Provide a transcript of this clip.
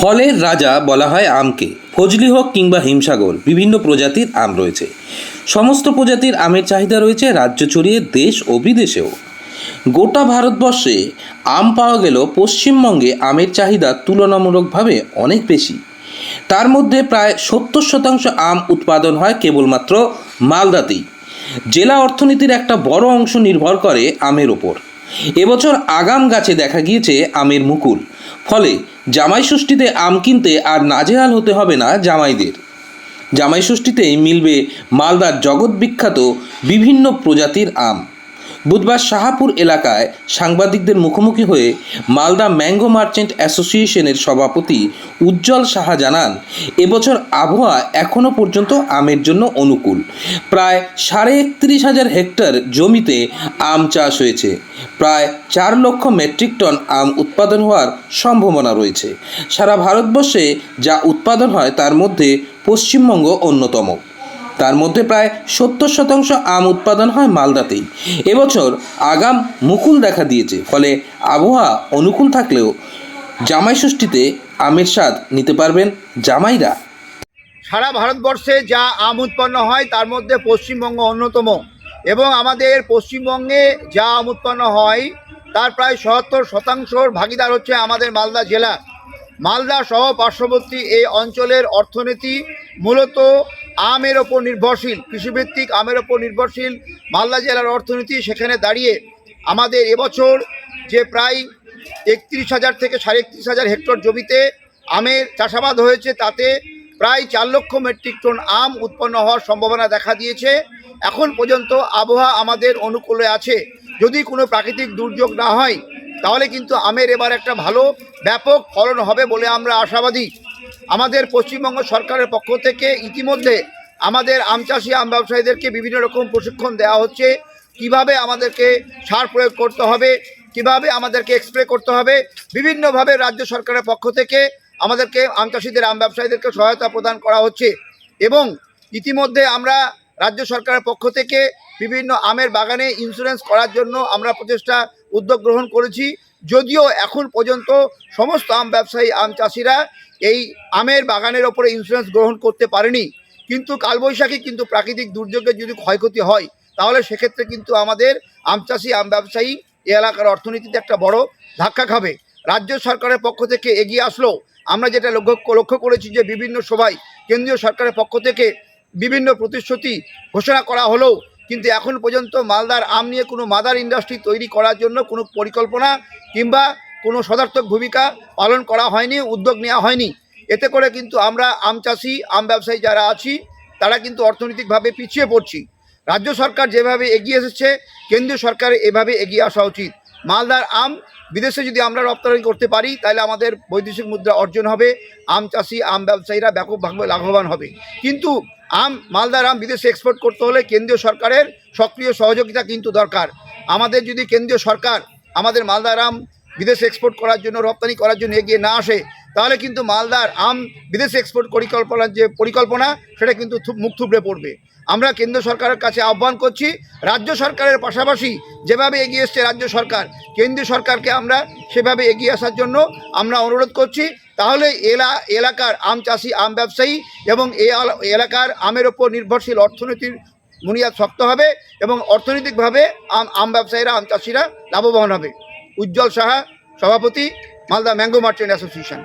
ফলের রাজা বলা হয় আমকে। ফজলি হোক কিংবা হিমসাগর, বিভিন্ন প্রজাতির আম রয়েছে। সমস্ত প্রজাতির আমের চাহিদা রয়েছে রাজ্য ছড়িয়ে দেশ ও বিদেশেও। গোটা ভারতবর্ষে আম পাওয়া গেলেও পশ্চিমবঙ্গে আমের চাহিদা তুলনামূলকভাবে অনেক বেশি। তার মধ্যে প্রায় 70% আম উৎপাদন হয় কেবলমাত্র মালদাতেই। জেলা অর্থনীতির একটা বড় অংশ নির্ভর করে আমের ওপর। এবছর আগাম গাছে দেখা গিয়েছে আমের মুকুল। ফলে জামাই ষষ্ঠীতে আম কিনতে আর নাজেহাল হতে হবে না জামাইদের। জামাই ষষ্ঠীতেই মিলবে মালদার জগৎ বিখ্যাত বিভিন্ন প্রজাতির আম। বুধবার শাহাপুর এলাকায় সাংবাদিকদের মুখোমুখি হয়ে মালদা ম্যাঙ্গো মার্চেন্ট অ্যাসোসিয়েশনের সভাপতি উজ্জ্বল সাহা জানান, এবছর আবহাওয়া এখনও পর্যন্ত আমের জন্য অনুকূল। প্রায় 31,500 হেক্টর জমিতে আম চাষ হয়েছে। প্রায় 4 লক্ষ মেট্রিক টন আম উৎপাদন হওয়ার সম্ভাবনা রয়েছে। সারা ভারতবর্ষে যা উৎপাদন হয় তার মধ্যে পশ্চিমবঙ্গ অন্যতম। তার মধ্যে প্রায় 70% আম উৎপাদন হয় মালদাতেই। এবছর আগাম মুকুল দেখা দিয়েছে, ফলে আবহাওয়া অনুকূল থাকলেও জামাই ষষ্ঠীতে আমের স্বাদ নিতে পারবেন জামাইরা। সারা ভারতবর্ষে যা আম উৎপন্ন হয় তার মধ্যে পশ্চিমবঙ্গ অন্যতম, এবং আমাদের পশ্চিমবঙ্গে যা আম উৎপন্ন হয় তার প্রায় 77% ভাগিদার হচ্ছে আমাদের মালদা জেলা। মালদা সহ পার্শ্ববর্তী এই অঞ্চলের অর্থনীতি মূলত আমের ওপর নির্ভরশীল, কৃষিভিত্তিক আমের ওপর নির্ভরশীল মালদা জেলার অর্থনীতি। সেখানে দাঁড়িয়ে আমাদের এবছর যে প্রায় 31,000 থেকে 31,500 হেক্টর জমিতে আমের চাষাবাদ হয়েছে, তাতে প্রায় 4 লক্ষ মেট্রিক টন আম উৎপন্ন হওয়ার সম্ভাবনা দেখা দিয়েছে। এখন পর্যন্ত আবহাওয়া আমাদের অনুকূলে আছে। যদি কোনো প্রাকৃতিক দুর্যোগ না হয় তাহলে কিন্তু আমের এবার একটা ভালো ব্যাপক ফলন হবে বলে আমরা আশাবাদী। আমাদের পশ্চিমবঙ্গ সরকারের পক্ষ থেকে ইতিমধ্যে আমাদের আম চাষি আম ব্যবসায়ীদেরকে বিভিন্ন রকম প্রশিক্ষণ দেওয়া হচ্ছে, কিভাবে আমাদেরকে সার প্রয়োগ করতে হবে, কিভাবে আমাদেরকে স্প্রে করতে হবে। বিভিন্নভাবে রাজ্য সরকারের পক্ষ থেকে আমাদেরকে আম চাষিদের আম ব্যবসায়ীদেরকে সহায়তা প্রদান করা হচ্ছে। এবং ইতিমধ্যে আমরা রাজ্য সরকারের পক্ষ থেকে বিভিন্ন আমের বাগানে ইন্স্যুরেন্স করার জন্য আমরা প্রচেষ্টা উদ্যোগ গ্রহণ করেছি। যদিও এখন পর্যন্ত সমস্ত আম ব্যবসায়ী আম চাষিরা এই আমের বাগানের ওপরে ইন্স্যুরেন্স গ্রহণ করতে পারেনি, কিন্তু কালবৈশাখী কিন্তু প্রাকৃতিক দুর্যোগে যদি ক্ষয়ক্ষতি হয় তাহলে সেক্ষেত্রে কিন্তু আমাদের আম চাষি আম ব্যবসায়ী এই এলাকার অর্থনীতিতে একটা বড় ধাক্কা খাবে। রাজ্য সরকারের পক্ষ থেকে এগিয়ে আসলেও আমরা যেটা লক্ষ্য করেছি যে বিভিন্ন সভায় কেন্দ্রীয় সরকারের পক্ষ থেকে বিভিন্ন প্রতিশ্রুতি ঘোষণা করা হলেও কিন্তু এখন পর্যন্ত মালদার আম নিয়ে কোনো মাদার ইন্ডাস্ট্রি তৈরি করার জন্য কোনো পরিকল্পনা কিংবা কোনো সদার্থক ভূমিকা পালন করা হয়নি, উদ্যোগ নেওয়া হয়নি। এতে করে কিন্তু আমরা আম চাষি আম ব্যবসায়ী যারা আছি তারা কিন্তু অর্থনৈতিকভাবে পিছিয়ে পড়ছি। রাজ্য সরকার যেভাবে এগিয়ে এসেছে, কেন্দ্রীয় সরকার এভাবে এগিয়ে আসা উচিত। মালদার আম বিদেশে যদি আমরা রপ্তানি করতে পারি তাহলে আমাদের বৈদেশিক মুদ্রা অর্জন হবে, আম চাষি আম ব্যবসায়ীরা ব্যাপকভাবে লাভবান হবে। কিন্তু মালদার আম বিদেশে এক্সপোর্ট করতে হলে কেন্দ্রীয় সরকারের সক্রিয় সহযোগিতা কিন্তু দরকার। আমাদের যদি কেন্দ্রীয় সরকার আমাদের মালদার আম বিদেশে এক্সপোর্ট করার জন্য রপ্তানি করার জন্য এগিয়ে না আসে তাহলে কিন্তু মালদার আম বিদেশে এক্সপোর্ট পরিকল্পনার যে পরিকল্পনা সেটা কিন্তু মুখ থুবড়ে পড়বে। আমরা কেন্দ্র সরকারের কাছে আহ্বান করছি, রাজ্য সরকারের পাশাপাশি যেভাবে এগিয়ে এসছে রাজ্য সরকার, কেন্দ্রীয় সরকারকে আমরা সেভাবে এগিয়ে আসার জন্য আমরা অনুরোধ করছি। তাহলে এলাকার আম চাষি আম ব্যবসায়ী এবং এই এলাকার আমের ওপর নির্ভরশীল অর্থনীতির বুনিয়াদ শক্ত হবে এবং অর্থনৈতিকভাবে আম ব্যবসায়ীরা আম চাষিরা লাভবান হবে। উজ্জ্বল সাহা, সভাপতি, মালদা ম্যাঙ্গো মার্চেন্ট অ্যাসোসিয়েশন।